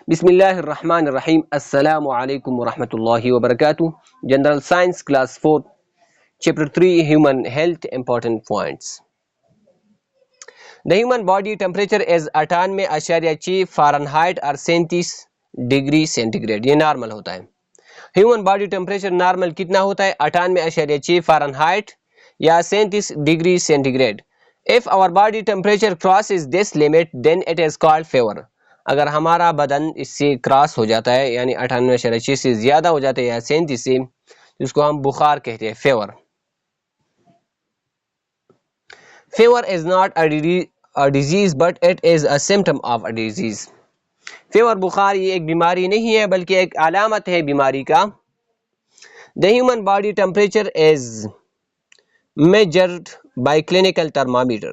बिस्मिल्लाहिर्रहमानिर्रहीम अस्सलामु अलैकुम वरहमतुल्लाहि वबरकातुहू। General science class 4 chapter 3 human health important points. The human body temperature is 98.6 Fahrenheit और 37 डिग्री सेंटीग्रेड। ये नॉर्मल होता है। ह्यूमन बॉडी टेम्परेचर नॉर्मल कितना होता है? 98.6 फ़ारेनहाइट या 37 degree centigrade. If our body temperature crosses this limit then it is called fever. अगर हमारा बदन इससे क्रॉस हो जाता है यानी 98.6 से ज्यादा हो जाता है या 37 से, जिसको हम बुखार कहते हैं, fever. Fever is not a disease but it is a symptom of a disease. Fever, बुखार, ये एक बीमारी नहीं है बल्कि एक अलामत है बीमारी का। The human body temperature is measured by clinical thermometer.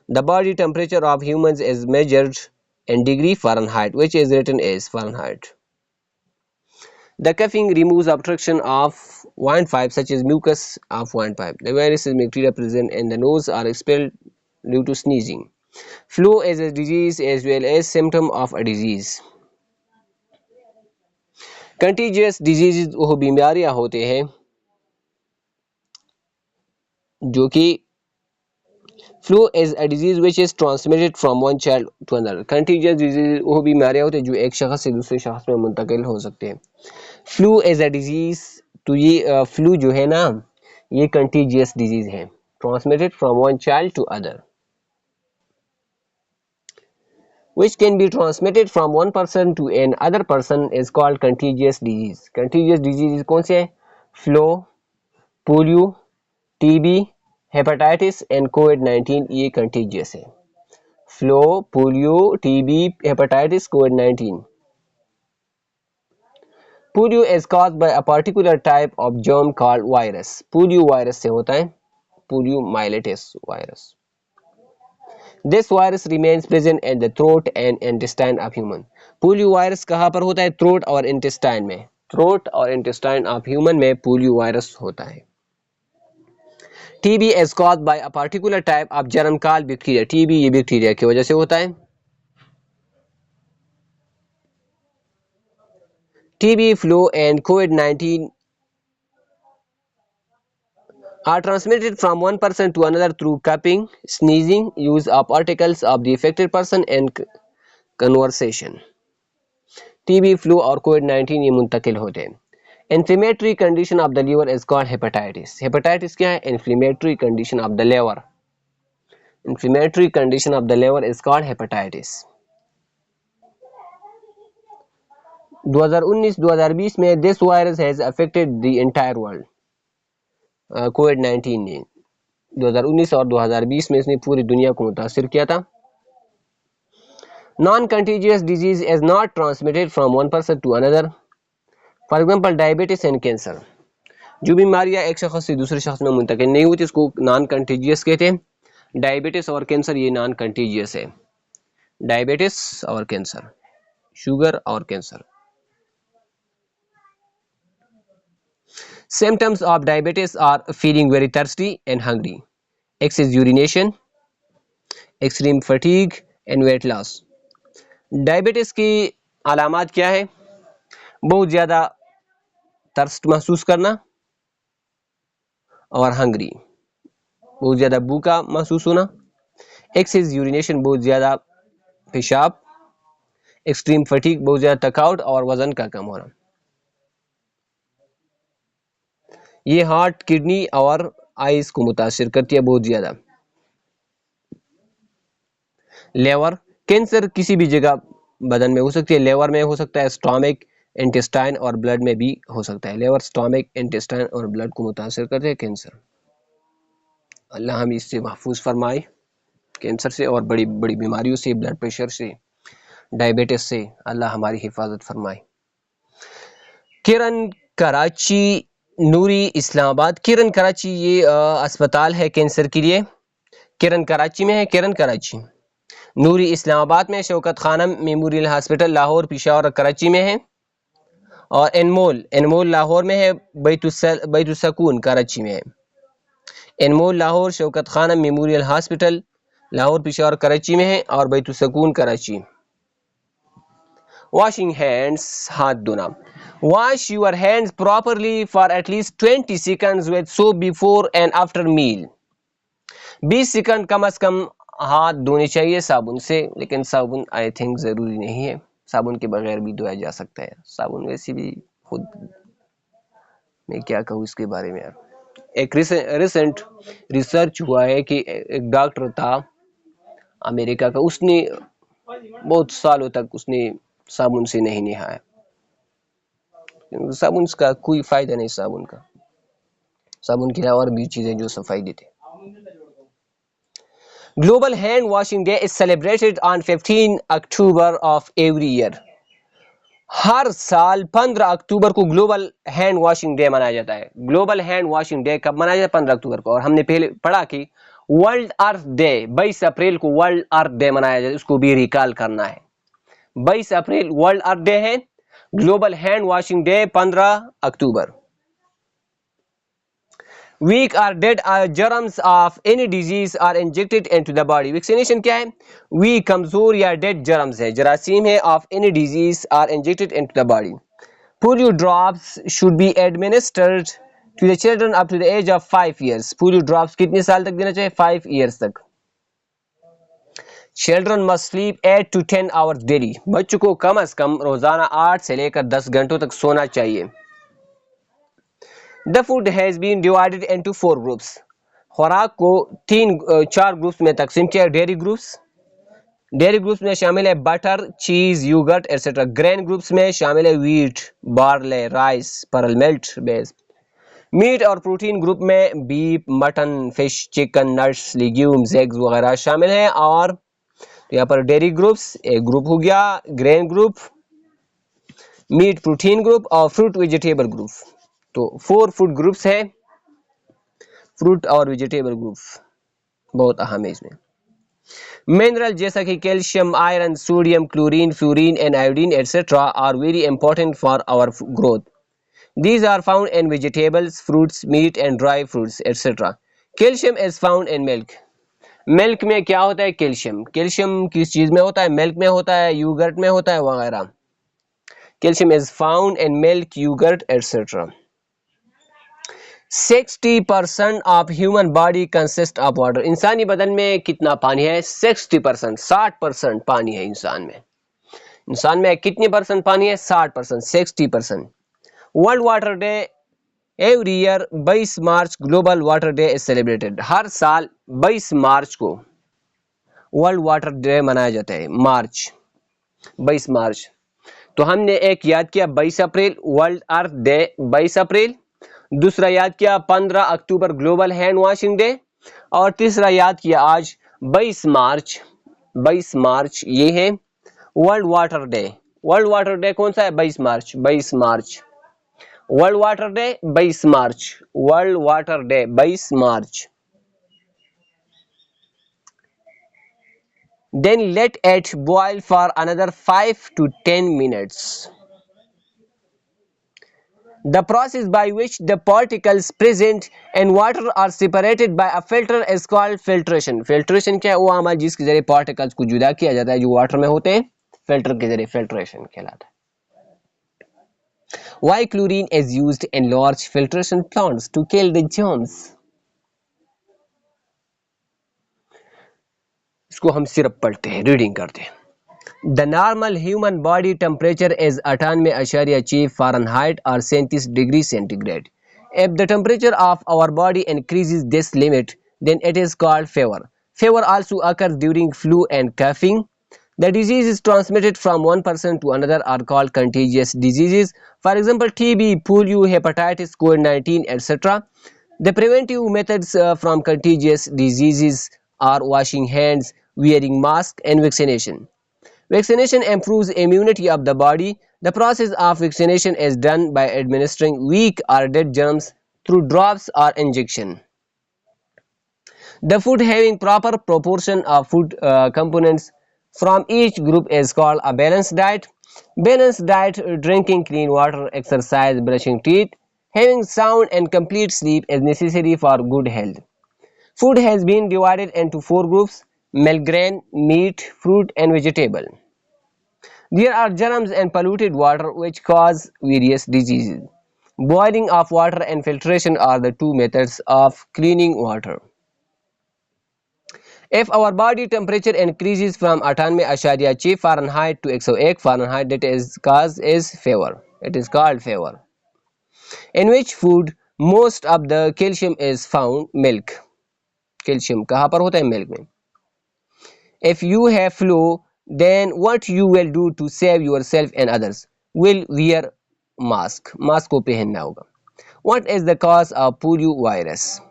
The body temperature of humans is measured in degree Fahrenheit, which is written as Fahrenheit. The coughing removes obstruction of 0.5 such as mucus of 0.5. The viruses and bacteria present in the nose are expelled due to sneezing. Flu is a disease as well as symptom of a disease. Contagious diseases वो बीमारियां होते हैं जो कि flu is a disease which is transmitted from one child to another. Contagious disease वो बीमारियां होती है जो एक शख्स से दूसरे शख्स में मुंतकिल हो सकते हैं। फ्लू इज अ डिजीज, तो ये फ्लू जो है ना, ये कंटीजियस डिजीज है, transmitted from one child to other, which can be transmitted from one person to another person is called contagious disease. Contagious disease कौन से हैं? Flu, polio, TB, hepatitis and कोविड-19, ये कंटीजियस है। फ्लू, पोलियो, टीबी, हेपेटाइटिस, कोविड-19. Polio is caused by a particular type of germ called virus. Polio virus से होता है, poliomyelitis virus. This virus remains present in the throat and intestine of human. Polio virus कहाँ पर होता है? Throat और intestine में। थ्रोट और इंटेस्टाइन ऑफ ह्यूमन में पोलियो वायरस होता है। TB is caused by a particular type of germ called bacteria. TB ये बैक्टीरिया की वजह से होता है। TB, flu and COVID-19 are transmitted from one person to another through coughing, sneezing, use of articles of the affected person and conversation. TB, flu और COVID-19 ये मुंतकिल होते हैं। Inflammatory condition of the liver is called hepatitis. Hepatitis क्या है? Inflammatory condition of the liver. Inflammatory condition of the liver is called hepatitis. 2019-2020 में this virus has affected the entire world. कोविड-19 ने 2019 और 2020 में इसने पूरी दुनिया को मुतासिर किया था। Non contagious disease is not transmitted from one person to another. For example diabetes and cancer, जो बीमारियां एक शख्स से दूसरे शख्स में मुंतकिल नहीं होती इसको नॉन कंटीजियस कहते हैं। डायबिटीज और कैंसर ये नॉन कंटीजियस है। डायबिटीज और कैंसर, शुगर और cancer. Symptoms of diabetes are feeling very thirsty and hungry, excess urination, extreme fatigue and weight loss. Diabetes की अलामात क्या है? बहुत ज़्यादा थर्स्ट महसूस करना और हंग्री, बहुत ज़्यादा भूखा महसूस होना, एक्सेस यूरिनेशन, बहुत ज़्यादा पेशाब, एक्सट्रीम फटीग, बहुत ज़्यादा थकावट और वज़न का कम होना। ये हार्ट, किडनी और आइज को मुतासिर करती है बहुत ज़्यादा। लेवर, कैंसर किसी भी जगह बदन में हो सकती है। लेवर में हो सकता है, स्टोमक, इंटेस्टाइन और ब्लड में भी हो सकता है। लेवर, स्टोमक, इंटेस्टाइन और ब्लड को मुतासिर करते हैं कैंसर। अल्लाह हम इससे महफूज फरमाए, कैंसर से और बड़ी बड़ी बीमारियों से, ब्लड प्रेशर से, डायबिटीज से अल्लाह हमारी हिफाजत फरमाए। किरण, कराची, नूरी, इस्लामाबाद। किरण कराची ये अस्पताल है कैंसर के लिए। किरण कराची में है, किरण कराची। नूरी इस्लामाबाद में, शौकत खानम मेमोरियल हॉस्पिटल लाहौर, पेशावर, कराची में है। और एनमोल लाहौर में है, बैतुस्सकून कराची में है। एनमोल लाहौर, शौकत खानम मेमोरियल हॉस्पिटल लाहौर, पेशावर, कराची में है और बैतुस्सकून कराची। Washing hands, हाथ धोना. Wash your hands properly for at least 20 seconds with soap before and after meal. 20 second कम से कम हाथ धोने चाहिए साबुन से, लेकिन साबुन आई थिंक ज़रूरी नहीं है, साबुन के बगैर भी धोया जा सकता है. साबुन वैसे भी खुद मैं क्या कहूँ इसके बारे में यार. एक रिसेंट रिसर्च हुआ है कि एक डॉक्टर था अमेरिका का, उसने बहुत सालों तक उसने साबुन से नहीं नहाया. साबुन का कोई फायदा नहीं, साबुन के अलावा और भी चीजें जो सफाई देते. Global hand washing day is celebrated on 15 October of every year. हर साल 15 अक्टूबर को ग्लोबल हैंड वॉशिंग डे मनाया जाता है. ग्लोबल हैंड वॉशिंग डे कब मनाया जाता है? 15 अक्टूबर को. और हमने पहले पढ़ा कि वर्ल्ड अर्थ डे 22 अप्रैल को वर्ल्ड अर्थ डे मनाया जाता है, उसको भी रिकॉल करना है. 22 अप्रैल वर्ल्ड अर्थ डे है, global hand washing day 15 October. Weak or dead germs of any disease are injected into the body. Vaccination क्या है? Weak, कमजोर या dead germs है, जरासीम है, of any disease are injected into the body. Polio drops should be administered to the children up to the age of 5 years. Polio drops कितने साल तक देना चाहिए? 5 years तक. Children must sleep 8 to 10 hours daily. बच्चों को कम से कम रोजाना 8 से लेकर 10 घंटों तक सोना चाहिए. The food has been divided into 4 groups. खुराक को 4 ग्रुप्स में तकसीम किया. डेयरी ग्रुप्स में शामिल है बटर, चीज, योगर्ट एटसेट्रा. ग्रेन ग्रुप्स में शामिल है व्हीट, बार्ले, राइस, परल मिल्ट, बेस. मीट और प्रोटीन ग्रुप में beef, mutton, fish, chicken, nuts, legumes, eggs वगैरह शामिल हैं. और यहाँ पर डेयरी ग्रुप्स एक ग्रुप हो गया, grain group, meat protein group और फ्रूट वेजिटेबल ग्रुप. तो 4 फूड ग्रुप्स है, फ्रूट और वेजिटेबल ग्रुप बहुत अहम है इसमें. मिनरल जैसा कि calcium, iron, sodium, chlorine, fluorine and iodine etcetera are very important for our growth. These are found in vegetables, fruits, meat and dry fruits etc. Calcium is found in milk. Milk में क्या होता है? Calcium. Calcium किस चीज में होता है? Milk में होता है, योगर्ट में होता है वगैरह. Calcium is found in milk, yogurt etcetera. 60% of human body consist of water. इंसानी बदन में कितना पानी है? 60%. 60% पानी है इंसान में. इंसान में कितने परसेंट पानी है? 60%. 60%. World water day every year 22 March global water day is celebrated. हर साल 22 मार्च को वर्ल्ड वाटर डे मनाया जाता है. 22 मार्च. तो हमने एक याद किया 22 अप्रैल वर्ल्ड अर्थ डे, 22 अप्रैल. दूसरा याद किया 15 अक्टूबर ग्लोबल हैंड वॉशिंग डे. और तीसरा याद किया आज 22 मार्च. 22 मार्च ये है world water day. World water day कौन सा है? 22 मार्च. 22 March world water day. 22 March world water day. 22 मार्च. Then let it boil for another 5 to 10 minutes. The process by which the particles present in water are separated by a filter is called filtration. Filtration क्या है? वो हमारे जिसके जरिए particles को जुदा किया जाता है जो वाटर में होते हैं, फिल्टर के जरिए filtration कहलाता है. Why chlorine is used in large filtration plants? To kill the germs. इसको हम सिर्फ पढ़ते हैं, रीडिंग करते हैं. The normal human body temperature is 98.6 Fahrenheit or 37 degrees centigrade. If the temperature of our body increases this limit, then it is called fever. Fever also occurs during flu and coughing. The disease is transmitted from one person to another are called contagious diseases. For example, TB, polio, hepatitis, COVID-19, etc. The preventive methods from contagious diseases are washing hands, wearing masks, and vaccination. Vaccination improves immunity of the body. The process of vaccination is done by administering weak or dead germs through drops or injection. The food having proper proportion of food components from each group is called a balanced diet. Balanced diet, drinking clean water, exercise, brushing teeth, having sound and complete sleep is necessary for good health. Food has been divided into 4 groups: milk, grain, meat, fruit and vegetable. There are germs and polluted water which cause various diseases. Boiling of water and filtration are the two methods of cleaning water. If our body temperature increases from 98.6 Fahrenheit to 101 Fahrenheit, that is cause is fever. It is called fever. In which food most of the calcium is found? Milk. Calcium कहाँ पर होता है? Milk में. If you have flu, then what you will do to save yourself and others? Will wear mask. Mask को पहनना होगा. What is the cause of polio virus?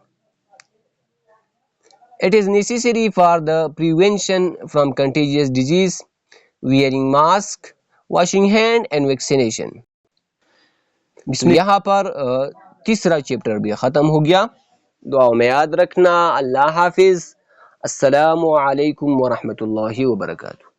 It is necessary for the prevention from contagious disease, wearing mask, washing hand and vaccination. यहाँ पर तीसरा chapter भी ख़त्म हो गया. दुआओं में याद रखना. अल्लाह हाफिज़. अस्सलामु अलैकुम व रहमतुल्लाहि व बरकातुहू.